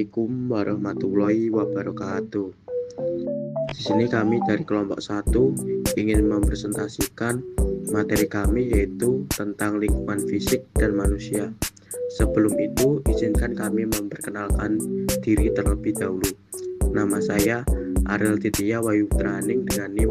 Assalamualaikum warahmatullahi wabarakatuh. Di sini kami dari kelompok 1 ingin mempresentasikan materi kami yaitu tentang lingkungan fisik dan manusia. Sebelum itu, izinkan kami memperkenalkan diri terlebih dahulu. Nama saya Ariel Titiya Wahyu Putraning dengan NIM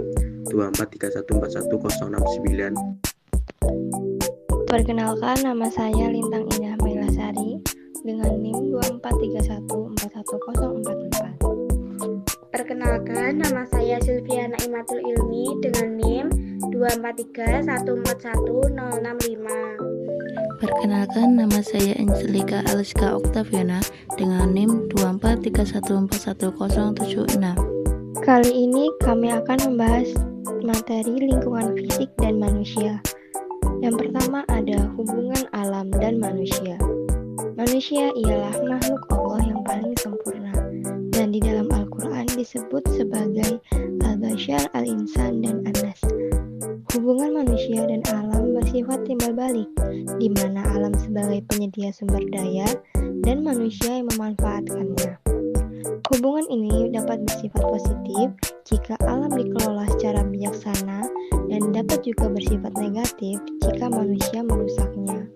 243141069. Perkenalkan, nama saya Lintang Indah Mailasari dengan NIM 243141044. Perkenalkan, nama saya Sylviana Imatul Ilmi dengan NIM 243141065. Perkenalkan, nama saya Angelika Aliska Oktaviana dengan NIM 243141076. Kali ini kami akan membahas materi lingkungan fisik dan manusia. Yang pertama ada hubungan alam dan manusia. Manusia ialah makhluk Allah yang paling sempurna dan di dalam Al-Quran disebut sebagai Al-Bashar, Al-Insan, dan An-Nas. Hubungan manusia dan alam bersifat timbal balik, di mana alam sebagai penyedia sumber daya dan manusia yang memanfaatkannya. Hubungan ini dapat bersifat positif jika alam dikelola secara bijaksana dan dapat juga bersifat negatif jika manusia merusaknya.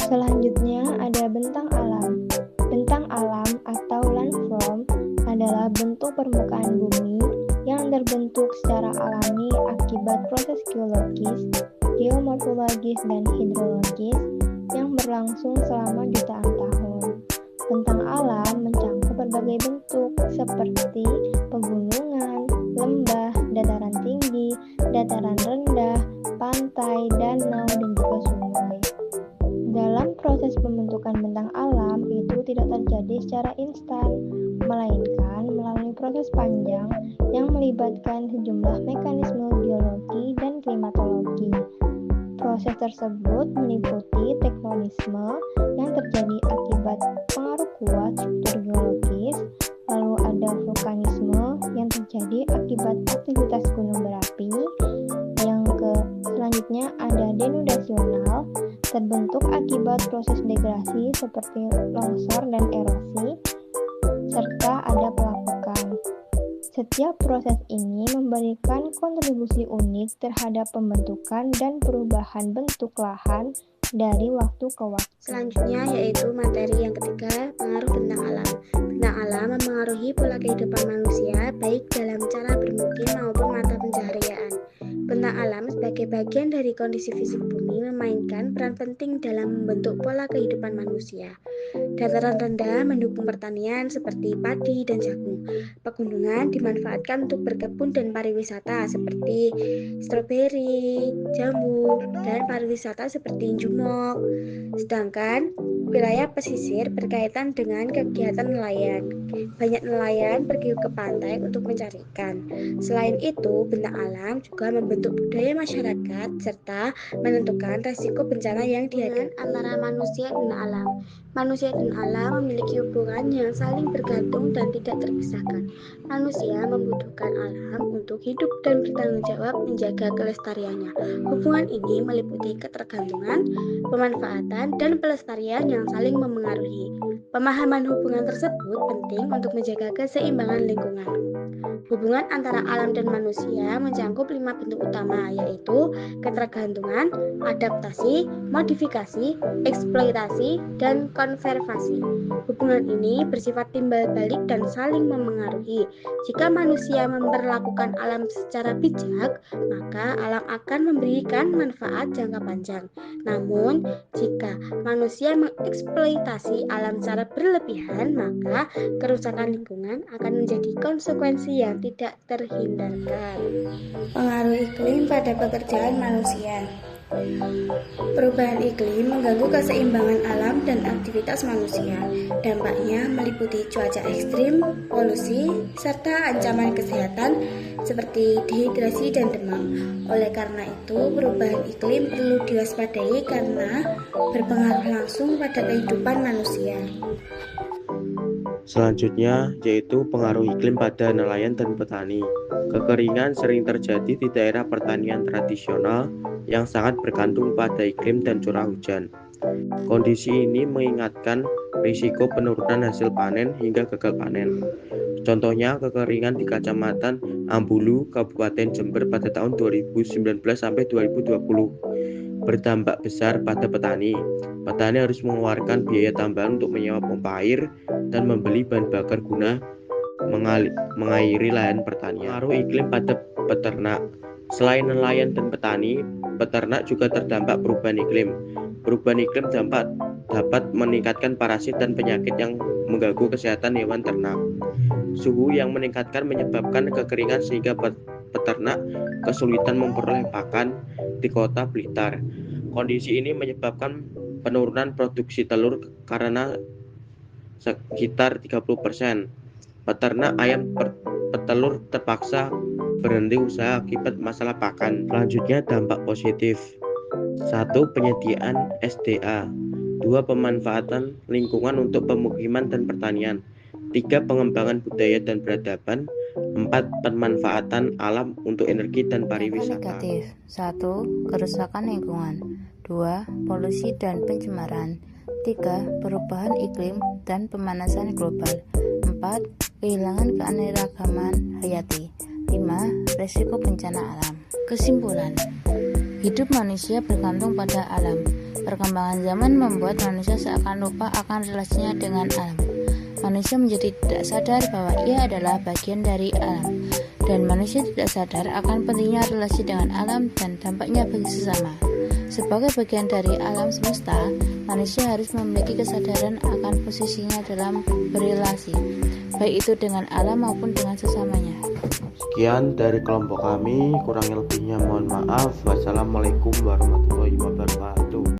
Selanjutnya ada bentang alam. Bentang alam atau landform adalah bentuk permukaan bumi yang terbentuk secara alami akibat proses geologis, geomorfologis, dan hidrologis yang berlangsung selama jutaan tahun. Bentang alam mencakup berbagai bentuk seperti pegunungan, lembah, dataran tinggi, dataran rendah, pantai, danau, dan juga sungai. Dalam proses pembentukan bentang alam itu tidak terjadi secara instan, melainkan melalui proses panjang yang melibatkan sejumlah mekanisme geologi dan klimatologi. Proses tersebut meliputi tektonisme yang terjadi akibat pengaruh kuat struktur geologis, lalu ada vulkanisme yang terjadi akibat aktivitas gunung berapi, selanjutnya ada denudasional, terbentuk akibat proses degrasi seperti longsor dan erosi, serta ada pelapukan. Setiap proses ini memberikan kontribusi unik terhadap pembentukan dan perubahan bentuk lahan dari waktu ke waktu. Selanjutnya yaitu materi yang ketiga, pengaruh bentang alam. Bentang alam memengaruhi pola kehidupan manusia baik dalam cara bermukim maupun mata pencaharian. Bentang alam sebagai bagian dari kondisi fisik bumi memainkan peran penting dalam membentuk pola kehidupan manusia. Dataran rendah mendukung pertanian seperti padi dan jagung. Pegunungan dimanfaatkan untuk berkebun dan pariwisata seperti stroberi, jambu, dan pariwisata seperti jumok. Sedangkan wilayah pesisir berkaitan dengan kegiatan nelayan. Banyak nelayan pergi ke pantai untuk mencari ikan. Selain itu, bentang alam juga membentuk budaya masyarakat serta menentukan resiko bencana yang dihadapi antara manusia dan alam. Manusia dan alam memiliki hubungan yang saling bergantung dan tidak terpisahkan. Manusia membutuhkan alam untuk hidup dan bertanggung jawab menjaga kelestariannya. Hubungan ini meliputi ketergantungan, pemanfaatan, dan pelestarian yang saling memengaruhi. Pemahaman hubungan tersebut penting untuk menjaga keseimbangan lingkungan. Hubungan antara alam dan manusia mencakup 5 bentuk utama, yaitu ketergantungan, adaptasi, modifikasi, eksploitasi, dan konservasi. Hubungan ini bersifat timbal balik dan saling memengaruhi. Jika manusia memperlakukan alam secara bijak, maka alam akan memberikan manfaat jangka panjang. Namun, jika manusia mengeksploitasi alam secara berlebihan, maka kerusakan lingkungan akan menjadi konsekuensi yang tidak terhindarkan. Pengaruh iklim pada pekerjaan manusia. Perubahan iklim mengganggu keseimbangan alam dan aktivitas manusia. Dampaknya meliputi cuaca ekstrim, polusi, serta ancaman kesehatan seperti dehidrasi dan demam. Oleh karena itu, perubahan iklim perlu diwaspadai karena berpengaruh langsung pada kehidupan manusia. Selanjutnya yaitu pengaruh iklim pada nelayan dan petani. Kekeringan sering terjadi di daerah pertanian tradisional yang sangat bergantung pada iklim dan curah hujan. Kondisi ini mengingatkan risiko penurunan hasil panen hingga gagal panen. Contohnya kekeringan di Kecamatan Ambulu, Kabupaten Jember pada tahun 2019 sampai 2020 berdampak besar pada petani. Petani harus mengeluarkan biaya tambahan untuk menyewa pompa air dan membeli bahan bakar guna mengairi lahan pertanian. Pengaruh iklim pada peternak. Selain nelayan dan petani, peternak juga terdampak perubahan iklim. Perubahan iklim dapat meningkatkan parasit dan penyakit yang mengganggu kesehatan hewan ternak. Suhu yang meningkatkan menyebabkan kekeringan sehingga peternak kesulitan memperoleh pakan di kota Blitar. Kondisi ini menyebabkan penurunan produksi telur karena sekitar 30%. Peternak ayam petelur terpaksa berhenti usaha akibat masalah pakan. Selanjutnya dampak positif. 1. Penyediaan SDA. 2. Pemanfaatan lingkungan untuk pemukiman dan pertanian. 3. Pengembangan budaya dan peradaban. 4. Pemanfaatan alam untuk energi dan pariwisata. Negatif. 1. Kerusakan lingkungan. 2. Polusi dan pencemaran. 3. Perubahan iklim dan pemanasan global. 4. Kehilangan keanekaragaman hayati. 5. Resiko bencana alam. Kesimpulan, hidup manusia bergantung pada alam. Perkembangan zaman membuat manusia seakan lupa akan relasinya dengan alam. Manusia menjadi tidak sadar bahwa ia adalah bagian dari alam, dan manusia tidak sadar akan pentingnya relasi dengan alam dan dampaknya bagi sesama. Sebagai bagian dari alam semesta, manusia harus memiliki kesadaran akan posisinya dalam berelasi, baik itu dengan alam maupun dengan sesamanya. Sekian dari kelompok kami, kurang lebihnya mohon maaf. Wassalamualaikum warahmatullahi wabarakatuh.